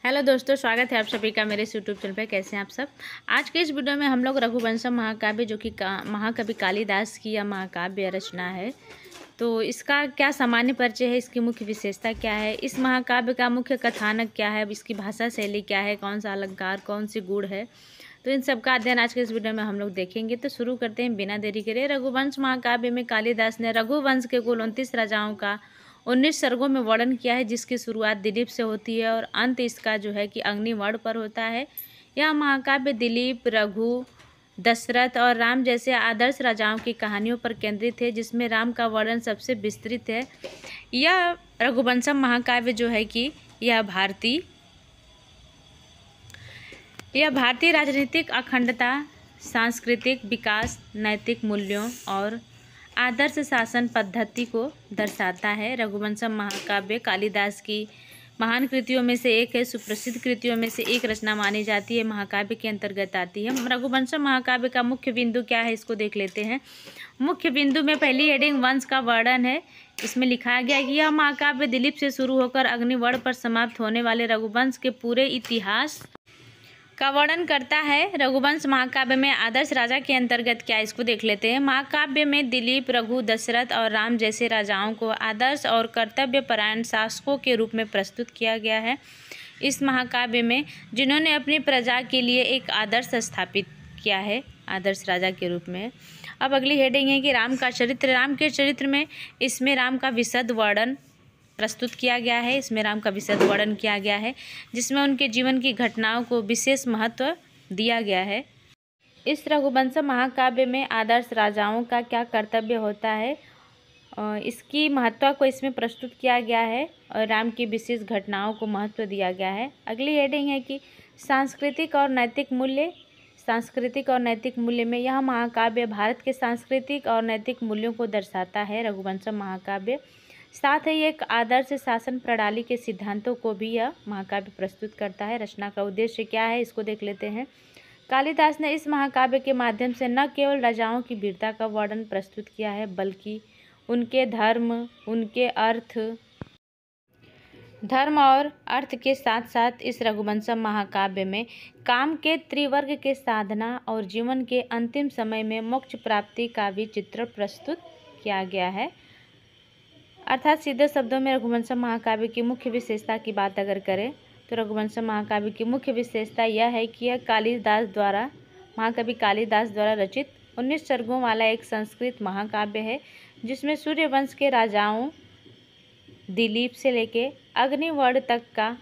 Hello दोस्तों, स्वागत है आप सभी का मेरे यूट्यूब चैनल पे। कैसे हैं आप सब। आज के इस वीडियो में हम लोग रघुवंशम महाकाव्य जो कि महाकवि कालिदास की यह महाकाव्य रचना है, तो इसका क्या सामान्य परिचय है, इसकी मुख्य विशेषता क्या है, इस महाकाव्य का मुख्य कथानक क्या है, इसकी भाषा शैली क्या है, कौन सा अलंकार, कौन सी गुण है, तो इन सब का अध्ययन आज के इस वीडियो में हम लोग देखेंगे। तो शुरू करते हैं बिना देरी करे। रघुवंश महाकाव्य में कालिदास ने रघुवंश के कुल 29 राजाओं का 19 सर्गों में वर्णन किया है, जिसकी शुरुआत दिलीप से होती है और अंत इसका जो है कि अग्निवर्ण पर होता है। यह महाकाव्य दिलीप, रघु, दशरथ और राम जैसे आदर्श राजाओं की कहानियों पर केंद्रित है, जिसमें राम का वर्णन सबसे विस्तृत है। यह रघुवंशम महाकाव्य जो है कि यह भारतीय राजनीतिक अखंडता, सांस्कृतिक विकास, नैतिक मूल्यों और आदर्श शासन पद्धति को दर्शाता है। रघुवंशम महाकाव्य कालिदास की महान कृतियों में से एक है, सुप्रसिद्ध कृतियों में से एक रचना मानी जाती है, महाकाव्य के अंतर्गत आती है। रघुवंशम महाकाव्य का मुख्य बिंदु क्या है, इसको देख लेते हैं। मुख्य बिंदु में पहली हेडिंग वंश का वर्णन है। इसमें लिखा गया कि यह महाकाव्य दिलीप से शुरू होकर अग्निवर्ण पर समाप्त होने वाले रघुवंश के पूरे इतिहास का वर्णन करता है। रघुवंश महाकाव्य में आदर्श राजा के अंतर्गत क्या, इसको देख लेते हैं। महाकाव्य में दिलीप, रघु, दशरथ और राम जैसे राजाओं को आदर्श और कर्तव्यपरायण शासकों के रूप में प्रस्तुत किया गया है। इस महाकाव्य में जिन्होंने अपनी प्रजा के लिए एक आदर्श स्थापित किया है, आदर्श राजा के रूप में। अब अगली हेडिंग है कि राम का चरित्र। राम के चरित्र में इसमें राम का विशद वर्णन प्रस्तुत किया गया है। इसमें राम का विशद वर्णन किया गया है, जिसमें उनके जीवन की घटनाओं को विशेष महत्व दिया गया है। इस रघुवंशम महाकाव्य में आदर्श राजाओं का क्या कर्तव्य होता है, इसकी महत्व को इसमें प्रस्तुत किया गया है और राम की विशेष घटनाओं को महत्व दिया गया है। अगली हेडिंग है कि सांस्कृतिक और नैतिक मूल्य। सांस्कृतिक और नैतिक मूल्य में यह महाकाव्य भारत के सांस्कृतिक और नैतिक मूल्यों को दर्शाता है। रघुवंशम महाकाव्य साथ ही एक आदर्श शासन प्रणाली के सिद्धांतों को भी यह महाकाव्य प्रस्तुत करता है। रचना का उद्देश्य क्या है, इसको देख लेते हैं। कालिदास ने इस महाकाव्य के माध्यम से न केवल राजाओं की वीरता का वर्णन प्रस्तुत किया है, बल्कि उनके धर्म और अर्थ के साथ साथ इस रघुवंशम महाकाव्य में काम के त्रिवर्ग के साधना और जीवन के अंतिम समय में मोक्ष प्राप्ति का भी चित्रण प्रस्तुत किया गया है। अर्थात सीधे शब्दों में रघुवंशम महाकाव्य की मुख्य विशेषता की बात अगर करें तो रघुवंशम महाकाव्य की मुख्य विशेषता यह है कि यह महाकवि कालिदास द्वारा रचित 19 सर्गों वाला एक संस्कृत महाकाव्य है, जिसमें सूर्यवंश के राजाओं दिलीप से लेके अग्निवर्ण तक का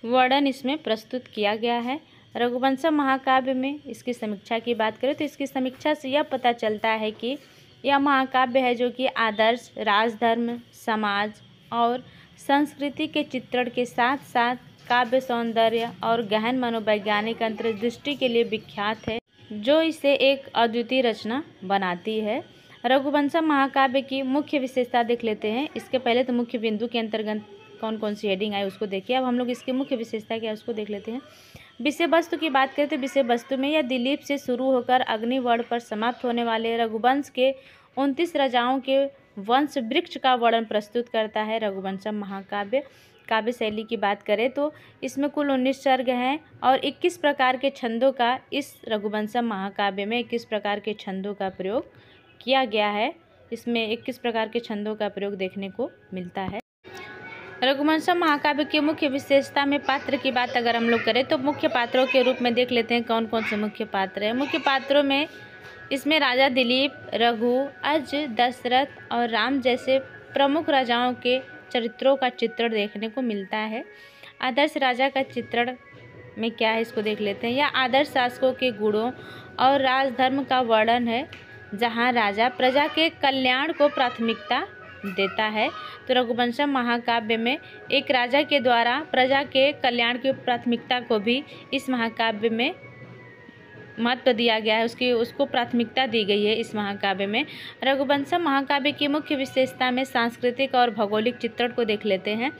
वर्णन इसमें प्रस्तुत किया गया है। रघुवंशम महाकाव्य में इसकी समीक्षा की बात करें तो इसकी समीक्षा से यह पता चलता है कि यह महाकाव्य है जो कि आदर्श, राजधर्म, समाज और संस्कृति के चित्रण के साथ साथ काव्य सौंदर्य और गहन मनोवैज्ञानिक अंतर्दृष्टि के लिए विख्यात है, जो इसे एक अद्वितीय रचना बनाती है। रघुवंशम महाकाव्य की मुख्य विशेषता देख लेते हैं। इसके पहले तो मुख्य बिंदु के अंतर्गत कौन कौन सी हेडिंग आई उसको देखिए। अब हम लोग इसकी मुख्य विशेषता क्या है उसको देख लेते हैं। विषय वस्तु की बात करें तो विषय वस्तु में यह दिलीप से शुरू होकर अग्निवर्ण पर समाप्त होने वाले रघुवंश के 29 राजाओं के वंश वृक्ष का वर्णन प्रस्तुत करता है। रघुवंशम महाकाव्य काव्य शैली की बात करें तो इसमें कुल 19 सर्ग हैं और 21 प्रकार के छंदों का इस रघुवंशम महाकाव्य में 21 प्रकार के छंदों का प्रयोग किया गया है। इसमें 21 प्रकार के छंदों का प्रयोग देखने को मिलता है। रघुवंशम महाकाव्य की मुख्य विशेषता में पात्र की बात अगर हम लोग करें तो मुख्य पात्रों के रूप में देख लेते हैं कौन कौन से मुख्य पात्र हैं। मुख्य पात्रों में इसमें राजा दिलीप, रघु, अज, दशरथ और राम जैसे प्रमुख राजाओं के चरित्रों का चित्रण देखने को मिलता है। आदर्श राजा का चित्रण में क्या है इसको देख लेते हैं। यह आदर्श शासकों के गुणों और राजधर्म का वर्णन है, जहाँ राजा प्रजा के कल्याण को प्राथमिकता देता है। तो रघुवंशम महाकाव्य में एक राजा के द्वारा प्रजा के कल्याण की प्राथमिकता को भी इस महाकाव्य में महत्व दिया गया है, उसको प्राथमिकता दी गई है इस महाकाव्य में। रघुवंशम महाकाव्य की मुख्य विशेषता में सांस्कृतिक और भौगोलिक चित्रण को देख लेते हैं।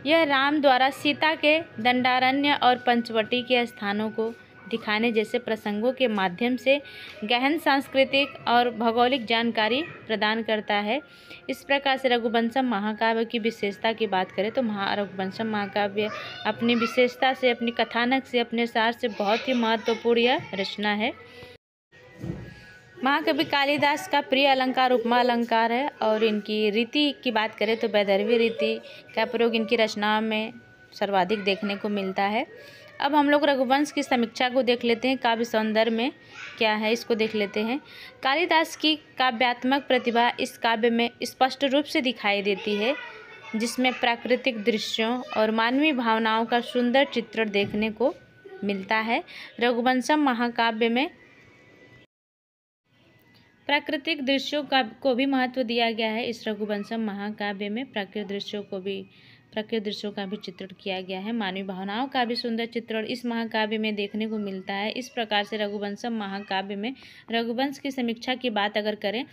यह राम द्वारा सीता के दंडारण्य और पंचवटी के स्थानों को दिखाने जैसे प्रसंगों के माध्यम से गहन सांस्कृतिक और भौगोलिक जानकारी प्रदान करता है। इस प्रकार से रघुवंशम महाकाव्य की विशेषता की बात करें तो रघुवंशम महाकाव्य अपनी विशेषता से, अपनी कथानक से, अपने सार से बहुत ही महत्वपूर्ण यह रचना है। महाकवि कालिदास का प्रिय अलंकार उपमा अलंकार है और इनकी रीति की बात करें तो वैदर्भी रीति का प्रयोग इनकी रचनाओं में सर्वाधिक देखने को मिलता है। अब हम लोग रघुवंश की समीक्षा को देख लेते हैं। काव्य सौंदर्य में क्या है इसको देख लेते हैं। कालिदास की काव्यात्मक प्रतिभा इस काव्य में स्पष्ट रूप से दिखाई देती है, जिसमें प्राकृतिक दृश्यों और मानवीय भावनाओं का सुंदर चित्रण देखने को मिलता है। रघुवंशम महाकाव्य में प्राकृतिक दृश्यों को भी महत्व दिया गया है। इस रघुवंशम महाकाव्य में प्राकृतिक दृश्यों का भी चित्रण किया गया है। मानवीय भावनाओं का भी सुंदर चित्रण इस महाकाव्य में देखने को मिलता है। इस प्रकार से रघुवंशम महाकाव्य में रघुवंश की समीक्षा की बात अगर करें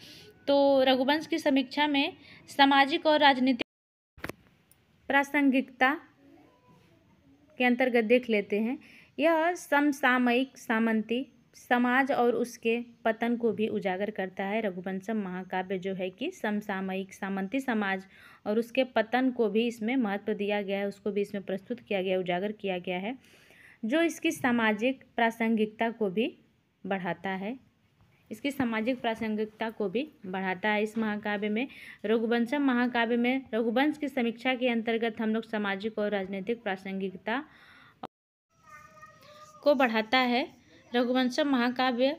तो रघुवंश की समीक्षा में सामाजिक और राजनीतिक प्रासंगिकता के अंतर्गत देख लेते हैं। यह समसामयिक सामंती समाज और उसके पतन को भी उजागर करता है। रघुवंशम महाकाव्य जो है कि समसामयिक सामंती समाज और उसके पतन को भी इसमें महत्व दिया गया है, उसको भी इसमें प्रस्तुत किया गया, उजागर किया गया है, जो इसकी सामाजिक प्रासंगिकता को भी बढ़ाता है। इसकी सामाजिक प्रासंगिकता को भी बढ़ाता है। इस महाकाव्य में रघुवंशम महाकाव्य में रघुवंश की समीक्षा के अंतर्गत हम लोग सामाजिक और राजनीतिक प्रासंगिकता को बढ़ाता है। रघुवंशम महाकाव्य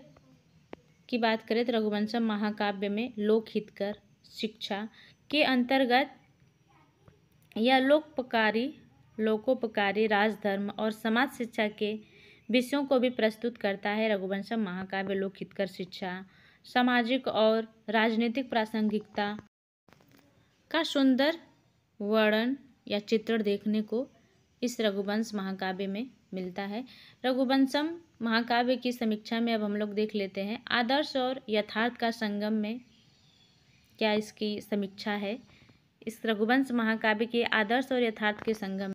की बात करें तो रघुवंशम महाकाव्य में लोकहितकर शिक्षा के अंतर्गत यह लोकोपकारी राजधर्म और समाज शिक्षा के विषयों को भी प्रस्तुत करता है। रघुवंशम महाकाव्य लोकहितकर शिक्षा, सामाजिक और राजनीतिक प्रासंगिकता का सुंदर वर्णन या चित्रण देखने को इस रघुवंश महाकाव्य में मिलता है। रघुवंशम महाकाव्य की समीक्षा में अब हम लोग देख लेते हैं आदर्श और यथार्थ का संगम में क्या इसकी समीक्षा है। इस रघुवंश महाकाव्य के आदर्श और यथार्थ के संगम,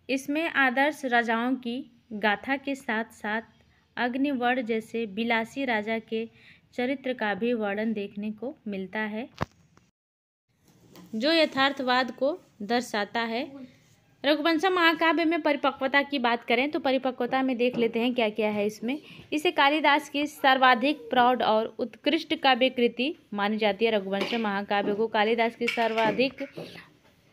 इसमें आदर्श राजाओं की गाथा के साथ साथ अग्निवर्ण जैसे विलासी राजा के चरित्र का भी वर्णन देखने को मिलता है, जो यथार्थवाद को दर्शाता है। रघुवंशम महाकाव्य में परिपक्वता की बात करें तो परिपक्वता में देख लेते हैं क्या क्या है इसमें। इसे कालिदास की सर्वाधिक प्रौढ़ और उत्कृष्ट काव्य कृति मानी जाती है। रघुवंशम महाकाव्य को कालिदास की सर्वाधिक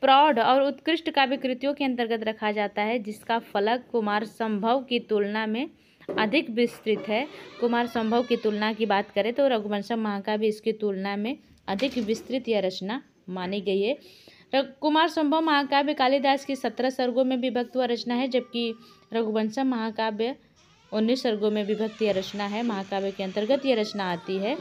प्रौढ़ और उत्कृष्ट काव्य कृतियों के अंतर्गत रखा जाता है, जिसका फलक कुमार संभव की तुलना में अधिक विस्तृत है। कुमार संभव की तुलना की बात करें तो रघुवंशम महाकाव्य इसकी तुलना में अधिक विस्तृत यह रचना मानी गई है। कुमार संभव महाकाव्य कालिदास की 17 सर्गों में विभक्त हुआ रचना है, जबकि रघुवंशम महाकाव्य 19 सर्गों में विभक्त यह रचना है। महाकाव्य के अंतर्गत यह रचना आती है।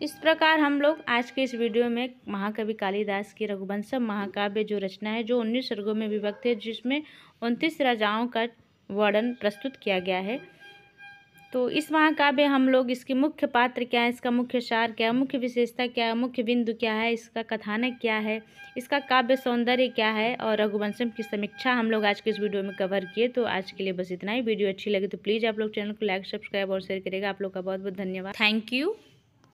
इस प्रकार हम लोग आज के इस वीडियो में महाकवि कालिदास की रघुवंशम महाकाव्य जो रचना है, जो 19 सर्गों में विभक्त है, जिसमें 29 राजाओं का वर्णन प्रस्तुत किया गया है। तो इस महाकाव्य हम लोग इसके मुख्य पात्र क्या है, इसका मुख्य सार क्या है, मुख्य विशेषता क्या है, मुख्य बिंदु क्या है, इसका कथानक क्या है, इसका काव्य सौंदर्य क्या है और रघुवंशम की समीक्षा हम लोग आज के इस वीडियो में कवर किए। तो आज के लिए बस इतना ही। वीडियो अच्छी लगे तो प्लीज़ आप लोग चैनल को लाइक, सब्सक्राइब और शेयर करिएगा। आप लोग का बहुत बहुत धन्यवाद। Thank you.